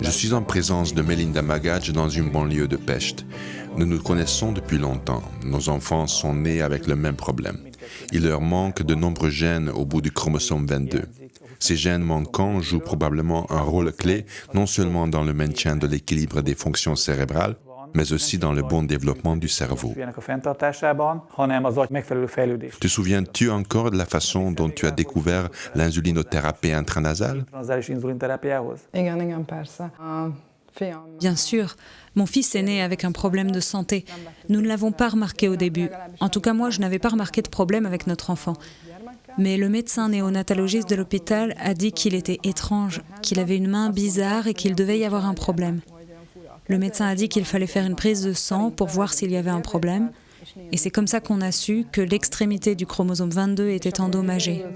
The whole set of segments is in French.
Je suis en présence de Melinda Magaj dans une banlieue de Pest. Nous nous connaissons depuis longtemps. Nos enfants sont nés avec le même problème. Il leur manque de nombreux gènes au bout du chromosome 22. Ces gènes manquants jouent probablement un rôle clé non seulement dans le maintien de l'équilibre des fonctions cérébrales, mais aussi dans le bon développement du cerveau. Te souviens-tu encore de la façon dont tu as découvert l'insulinothérapie intranasale? Bien sûr, mon fils est né avec un problème de santé. Nous ne l'avons pas remarqué au début. En tout cas, moi, je n'avais pas remarqué de problème avec notre enfant. Mais le médecin néonatologiste de l'hôpital a dit qu'il était étrange, qu'il avait une main bizarre et qu'il devait y avoir un problème. Le médecin a dit qu'il fallait faire une prise de sang pour voir s'il y avait un problème. Et c'est comme ça qu'on a su que l'extrémité du chromosome 22 était endommagée.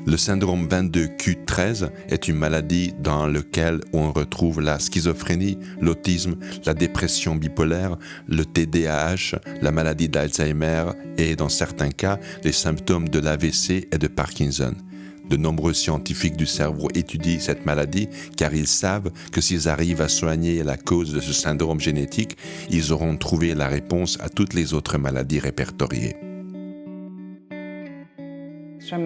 Le syndrome 22q13 est une maladie dans laquelle on retrouve la schizophrénie, l'autisme, la dépression bipolaire, le TDAH, la maladie d'Alzheimer et, dans certains cas, les symptômes de l'AVC et de Parkinson. De nombreux scientifiques du cerveau étudient cette maladie car ils savent que s'ils arrivent à soigner la cause de ce syndrome génétique, ils auront trouvé la réponse à toutes les autres maladies répertoriées. Le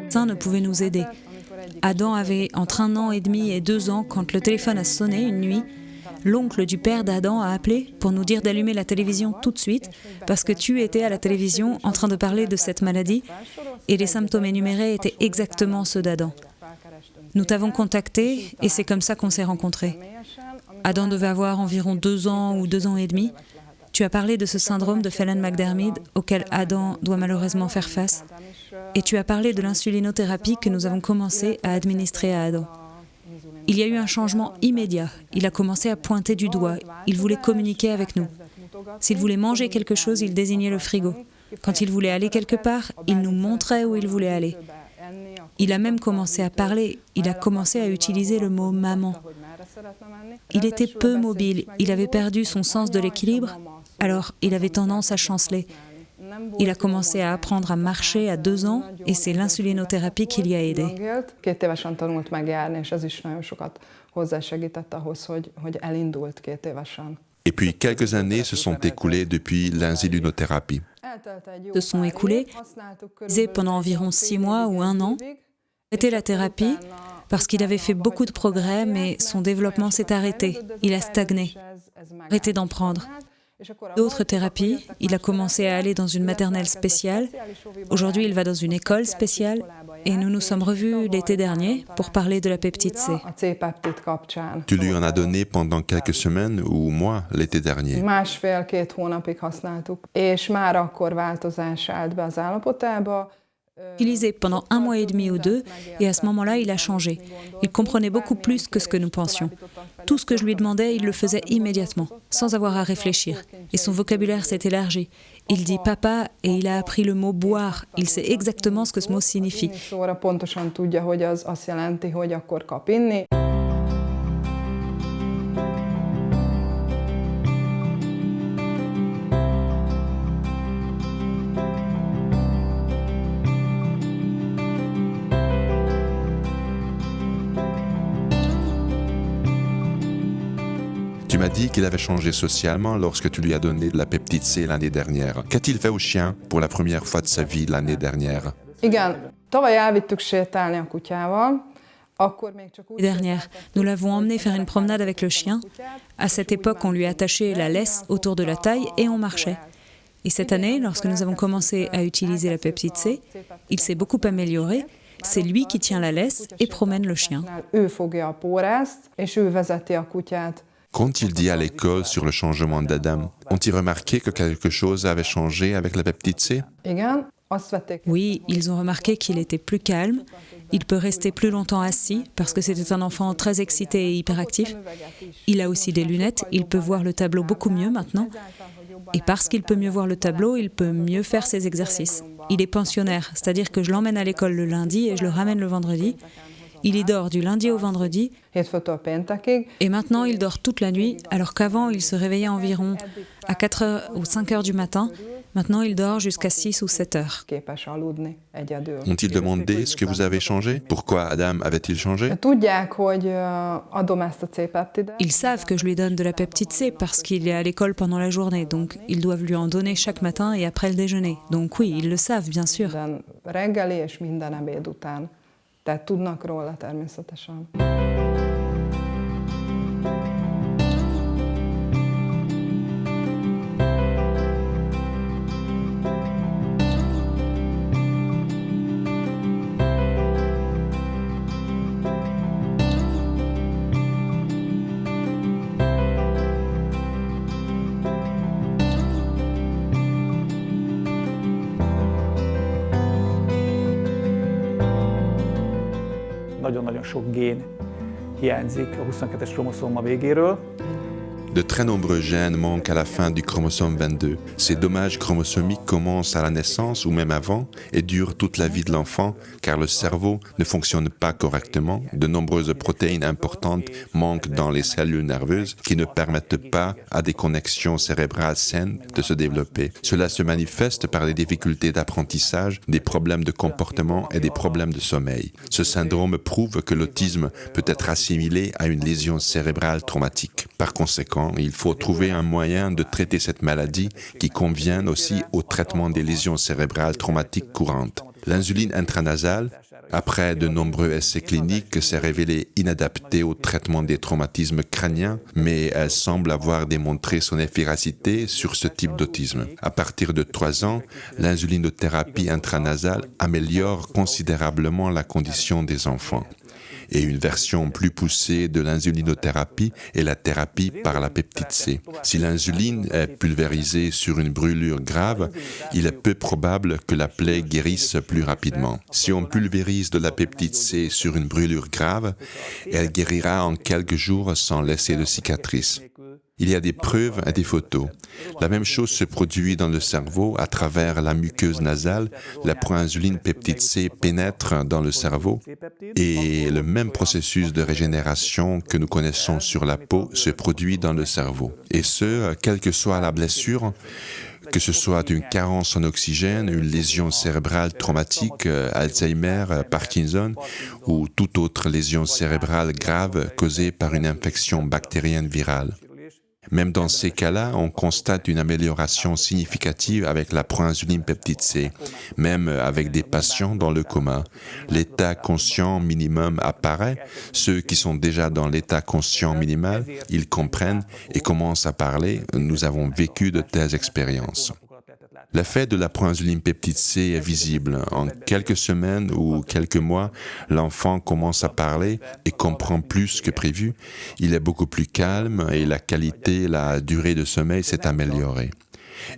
médecin ne pouvait nous aider. Adam avait entre 1 an et demi et 2 ans quand le téléphone a sonné une nuit. L'oncle du père d'Adam a appelé pour nous dire d'allumer la télévision tout de suite parce que tu étais à la télévision en train de parler de cette maladie et les symptômes énumérés étaient exactement ceux d'Adam. Nous t'avons contacté et c'est comme ça qu'on s'est rencontrés. Adam devait avoir environ 2 ans ou 2 ans et demi. Tu as parlé de ce syndrome de Phelan-McDermid auquel Adam doit malheureusement faire face. Et tu as parlé de l'insulinothérapie que nous avons commencé à administrer à Adam. Il y a eu un changement immédiat. Il a commencé à pointer du doigt. Il voulait communiquer avec nous. S'il voulait manger quelque chose, il désignait le frigo. Quand il voulait aller quelque part, il nous montrait où il voulait aller. Il a même commencé à parler. Il a commencé à utiliser le mot « maman ». Il était peu mobile. Il avait perdu son sens de l'équilibre. Alors, il avait tendance à chanceler. Il a commencé à apprendre à marcher à 2 ans et c'est l'insulinothérapie qui l'y a aidé. Et puis, quelques années se sont écoulées depuis l'insulinothérapie. Se sont écoulées pendant environ 6 mois ou 1 an. C'était la thérapie parce qu'il avait fait beaucoup de progrès, mais son développement s'est arrêté. Il a stagné. Arrêté d'en prendre. D'autres thérapies, il a commencé à aller dans une maternelle spéciale. Aujourd'hui, il va dans une école spéciale. Et nous nous sommes revus l'été dernier pour parler de la peptide C. Tu lui en as donné pendant quelques semaines ou mois l'été dernier. Utilisé pendant 1 mois et demi ou 2, et à ce moment-là, il a changé. Il comprenait beaucoup plus que ce que nous pensions. Tout ce que je lui demandais, il le faisait immédiatement, sans avoir à réfléchir. Et son vocabulaire s'est élargi. Il dit « papa » et il a appris le mot « boire ». Il sait exactement ce que ce mot signifie. Tu m'as dit qu'il avait changé socialement lorsque tu lui as donné de la peptide C l'année dernière. Qu'a-t-il fait au chien pour la première fois de sa vie l'année dernière? Dernière, nous l'avons emmené faire une promenade avec le chien. À cette époque, on lui attachait la laisse autour de la taille et on marchait. Et cette année, lorsque nous avons commencé à utiliser la peptide C, il s'est beaucoup amélioré. C'est lui qui tient la laisse et promène le chien. Qu'ont-ils dit à l'école sur le changement d'Adam? Ont-ils remarqué que quelque chose avait changé avec la peptide C? Oui, ils ont remarqué qu'il était plus calme. Il peut rester plus longtemps assis parce que c'était un enfant très excité et hyperactif. Il a aussi des lunettes, il peut voir le tableau beaucoup mieux maintenant. Et parce qu'il peut mieux voir le tableau, il peut mieux faire ses exercices. Il est pensionnaire, c'est-à-dire que je l'emmène à l'école le lundi et je le ramène le vendredi. Il y dort du lundi au vendredi et maintenant il dort toute la nuit alors qu'avant il se réveillait environ à 4h ou 5h du matin. Maintenant il dort jusqu'à 6 ou 7 heures. Ont-ils demandé ce que vous avez changé? Pourquoi Adam avait-il changé? Ils savent que je lui donne de la peptide C parce qu'il est à l'école pendant la journée, donc ils doivent lui en donner chaque matin et après le déjeuner. Donc oui, ils le savent bien sûr. Tehát tudnak róla természetesen. Nagyon-nagyon sok gén hiányzik a 22-es kromoszóma végéről. De très nombreux gènes manquent à la fin du chromosome 22. Ces dommages chromosomiques commencent à la naissance ou même avant et durent toute la vie de l'enfant car le cerveau ne fonctionne pas correctement. De nombreuses protéines importantes manquent dans les cellules nerveuses qui ne permettent pas à des connexions cérébrales saines de se développer. Cela se manifeste par des difficultés d'apprentissage, des problèmes de comportement et des problèmes de sommeil. Ce syndrome prouve que l'autisme peut être assimilé à une lésion cérébrale traumatique. Par conséquent, il faut trouver un moyen de traiter cette maladie qui convienne aussi au traitement des lésions cérébrales traumatiques courantes. L'insuline intranasale, après de nombreux essais cliniques, s'est révélée inadaptée au traitement des traumatismes crâniens, mais elle semble avoir démontré son efficacité sur ce type d'autisme. À partir de 3 ans, l'insulinothérapie intranasale améliore considérablement la condition des enfants. Et une version plus poussée de l'insulinothérapie est la thérapie par la peptide C. Si l'insuline est pulvérisée sur une brûlure grave, il est peu probable que la plaie guérisse plus rapidement. Si on pulvérise de la peptide C sur une brûlure grave, elle guérira en quelques jours sans laisser de cicatrice. Il y a des preuves et des photos. La même chose se produit dans le cerveau à travers la muqueuse nasale. La proinsuline peptide C pénètre dans le cerveau et le même processus de régénération que nous connaissons sur la peau se produit dans le cerveau. Et ce, quelle que soit la blessure, que ce soit une carence en oxygène, une lésion cérébrale traumatique, Alzheimer, Parkinson ou toute autre lésion cérébrale grave causée par une infection bactérienne virale. Même dans ces cas-là, on constate une amélioration significative avec la proinsuline peptide C, même avec des patients dans le coma. L'état conscient minimum apparaît. Ceux qui sont déjà dans l'état conscient minimal, ils comprennent et commencent à parler. Nous avons vécu de telles expériences. L'effet de la proinsuline peptide C est visible. En quelques semaines ou quelques mois, l'enfant commence à parler et comprend plus que prévu. Il est beaucoup plus calme et la qualité, la durée de sommeil s'est améliorée.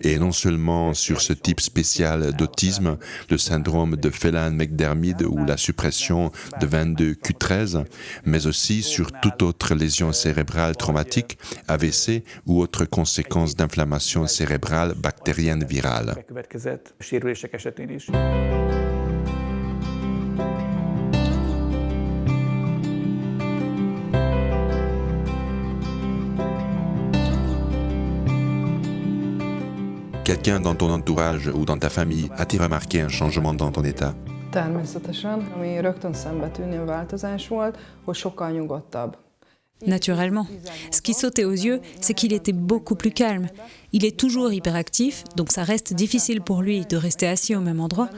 Et non seulement sur ce type spécial d'autisme, le syndrome de Phelan-McDermid ou la suppression de 22q13, mais aussi sur toute autre lésion cérébrale traumatique, AVC ou autres conséquences d'inflammation cérébrale bactérienne virale. Quelqu'un dans ton entourage ou dans ta famille a-t-il remarqué un changement dans ton état? Természetesen, ami rögtön szembetűnő változás volt, hogy sokkal nyugodtabb. Naturellement. Ce qui sautait aux yeux, c'est qu'il était beaucoup plus calme. Il est toujours hyperactif, donc ça reste difficile pour lui de rester assis au même endroit.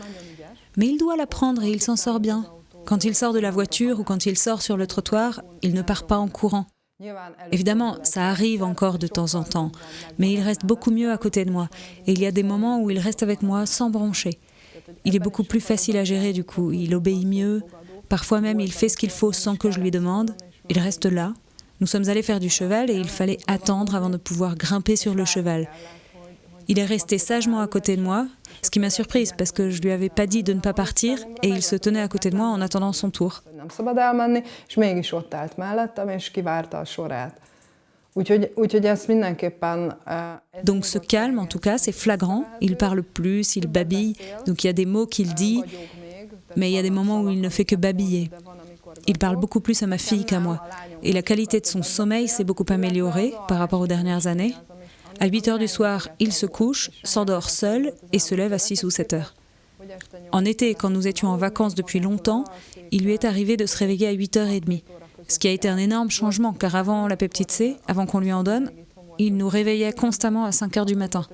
Mais il doit l'apprendre et il s'en sort bien. Quand il sort de la voiture ou quand il sort sur le trottoir, il ne part pas en courant. Évidemment, ça arrive encore de temps en temps, mais il reste beaucoup mieux à côté de moi. Et il y a des moments où il reste avec moi sans broncher. Il est beaucoup plus facile à gérer du coup, il obéit mieux. Parfois même, il fait ce qu'il faut sans que je lui demande. Il reste là. Nous sommes allés faire du cheval et il fallait attendre avant de pouvoir grimper sur le cheval. Il est resté sagement à côté de moi, ce qui m'a surprise parce que je lui avais pas dit de ne pas partir et il se tenait à côté de moi en attendant son tour. Donc ce calme, en tout cas, c'est flagrant. Il parle plus, il babille, donc il y a des mots qu'il dit, mais il y a des moments où il ne fait que babiller. Il parle beaucoup plus à ma fille qu'à moi. Et la qualité de son sommeil s'est beaucoup améliorée par rapport aux dernières années. À 8 heures du soir, il se couche, s'endort seul et se lève à 6 ou 7 heures. En été, quand nous étions en vacances depuis longtemps, il lui est arrivé de se réveiller à 8h30. Ce qui a été un énorme changement, car avant la peptide C, avant qu'on lui en donne, il nous réveillait constamment à 5 heures du matin.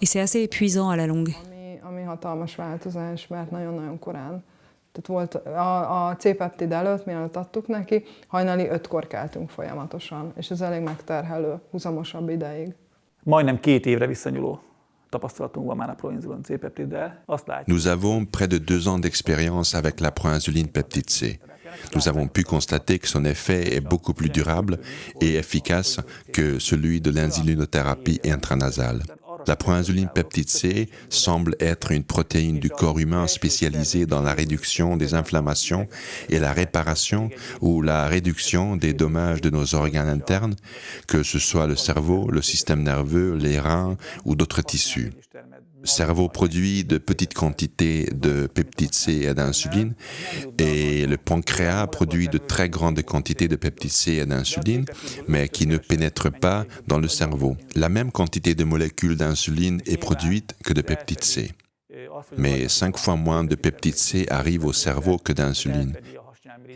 Et c'est assez épuisant à la longue. Ami hatalmas változás, mert nagyon-nagyon korán. Tehát volt a C-peptid előtt, mielőtt adtuk neki, hajnali 5-kor keltünk folyamatosan, és ez elég megterhelő, húzamosabb ideig. Majdnem 2 évre visszanyúló tapasztalatunk van már a proinzulin C-peptiddel. Azt látjuk. Nous avons près de 2 ans d'expérience avec la proinsuline peptide C. Nous avons pu constater que son effet est beaucoup plus durable et efficace que celui de l'insulinothérapie intranasale. La proinsuline peptide C semble être une protéine du corps humain spécialisée dans la réduction des inflammations et la réparation ou la réduction des dommages de nos organes internes, que ce soit le cerveau, le système nerveux, les reins ou d'autres tissus. Le cerveau produit de petites quantités de peptide C et d'insuline et le pancréas produit de très grandes quantités de peptide C et d'insuline, mais qui ne pénètrent pas dans le cerveau. La même quantité de molécules d'insuline est produite que de peptide C, mais 5 fois moins de peptide C arrive au cerveau que d'insuline.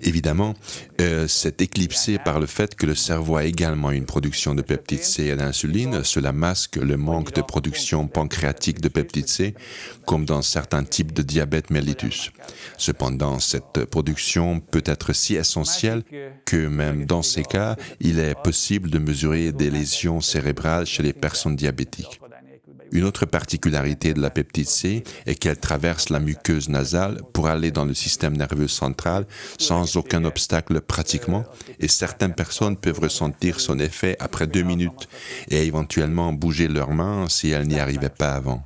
Évidemment, c'est éclipsé par le fait que le cerveau a également une production de peptide C et d'insuline. Cela masque le manque de production pancréatique de peptide C, comme dans certains types de diabète mellitus. Cependant, cette production peut être si essentielle que même dans ces cas, il est possible de mesurer des lésions cérébrales chez les personnes diabétiques. Une autre particularité de la peptide C est qu'elle traverse la muqueuse nasale pour aller dans le système nerveux central sans aucun obstacle pratiquement, et certaines personnes peuvent ressentir son effet après 2 minutes et éventuellement bouger leurs mains si elles n'y arrivaient pas avant.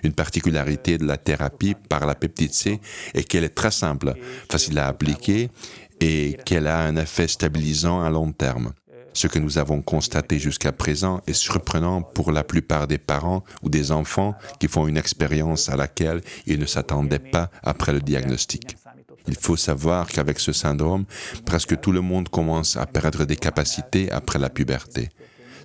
Une particularité de la thérapie par la peptide C est qu'elle est très simple, facile à appliquer et qu'elle a un effet stabilisant à long terme. Ce que nous avons constaté jusqu'à présent est surprenant pour la plupart des parents ou des enfants qui font une expérience à laquelle ils ne s'attendaient pas après le diagnostic. Il faut savoir qu'avec ce syndrome, presque tout le monde commence à perdre des capacités après la puberté.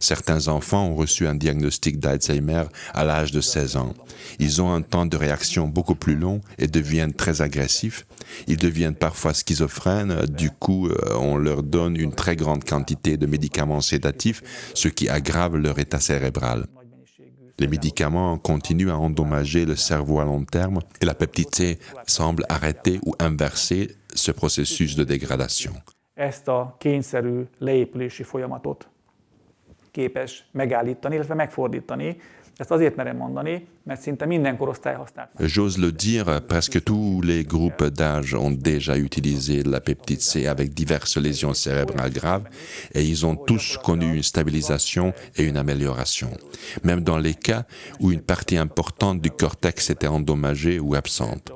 Certains enfants ont reçu un diagnostic d'Alzheimer à l'âge de 16 ans. Ils ont un temps de réaction beaucoup plus long et deviennent très agressifs. Ils deviennent parfois schizophrènes, du coup on leur donne une très grande quantité de médicaments sédatifs, ce qui aggrave leur état cérébral. Les médicaments continuent à endommager le cerveau à long terme et la peptide C semble arrêter ou inverser ce processus de dégradation. Ezt a kényszerű leépülési folyamatot képes megállítani, illetve megfordítani. Ezt azért merem mondani, mert szinte minden korosztály használt. J'ose le dire, presque tous les groupes d'âge ont déjà utilisé la peptide C avec diverses lésions cérébrales graves et ils ont tous connu une stabilisation et une amélioration. Même dans les cas où une partie importante du cortex était endommagée ou absente.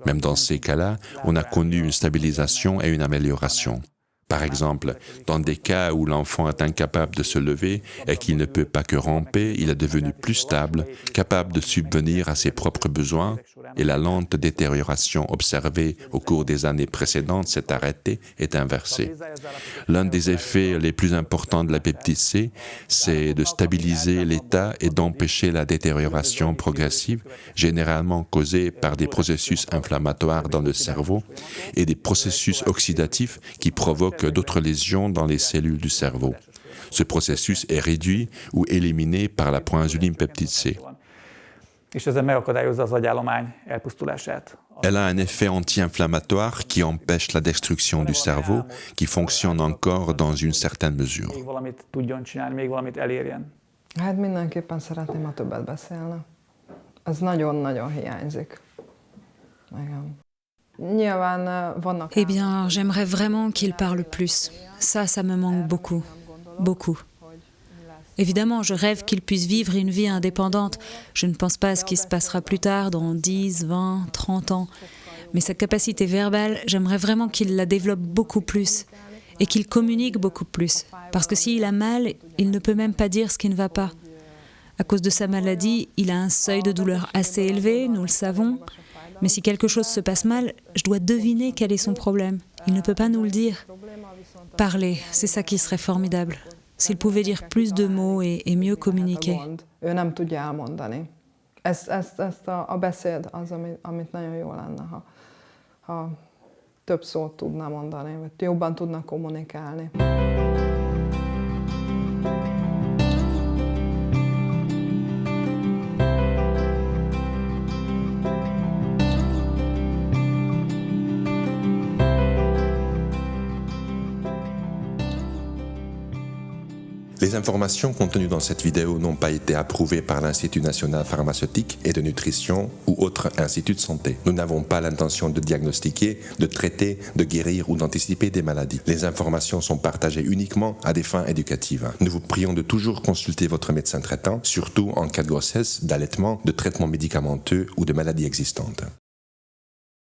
Même dans ces cas-là, on a connu une stabilisation et une amélioration. Par exemple, dans des cas où l'enfant est incapable de se lever et qu'il ne peut pas que ramper, il est devenu plus stable, capable de subvenir à ses propres besoins et la lente détérioration observée au cours des années précédentes s'est arrêtée et inversée. L'un des effets les plus importants de la peptide C, c'est de stabiliser l'état et d'empêcher la détérioration progressive, généralement causée par des processus inflammatoires dans le cerveau et des processus oxydatifs qui provoquent d'autres lésions dans les cellules du cerveau. Ce processus est réduit ou éliminé par la proinsuline peptide C. Elle a un effet anti-inflammatoire qui empêche la destruction du cerveau, qui fonctionne encore dans une certaine mesure. Hát mindenképpen szeretném, ha többet beszélne. Ez nagyon-nagyon hiányzik. Igen. Eh bien, j'aimerais vraiment qu'il parle plus. Ça me manque beaucoup. Beaucoup. Évidemment, je rêve qu'il puisse vivre une vie indépendante. Je ne pense pas à ce qui se passera plus tard, dans 10, 20, 30 ans. Mais sa capacité verbale, j'aimerais vraiment qu'il la développe beaucoup plus et qu'il communique beaucoup plus. Parce que s'il a mal, il ne peut même pas dire ce qui ne va pas. À cause de sa maladie, il a un seuil de douleur assez élevé, nous le savons. Mais si quelque chose se passe mal, je dois deviner quel est son problème. Il ne peut pas nous le dire. Parler, c'est ça qui serait formidable. S'il pouvait dire plus de mots et mieux communiquer. Ő nem tudja elmondani. Ezt a beszéd az, amit nagyon jó lenne, ha több szót tudna mondani, vagy jobban tudna kommunikálni. Les informations contenues dans cette vidéo n'ont pas été approuvées par l'Institut national pharmaceutique et de nutrition ou autre institut de santé. Nous n'avons pas l'intention de diagnostiquer, de traiter, de guérir ou d'anticiper des maladies. Les informations sont partagées uniquement à des fins éducatives. Nous vous prions de toujours consulter votre médecin traitant, surtout en cas de grossesse, d'allaitement, de traitement médicamenteux ou de maladies existantes.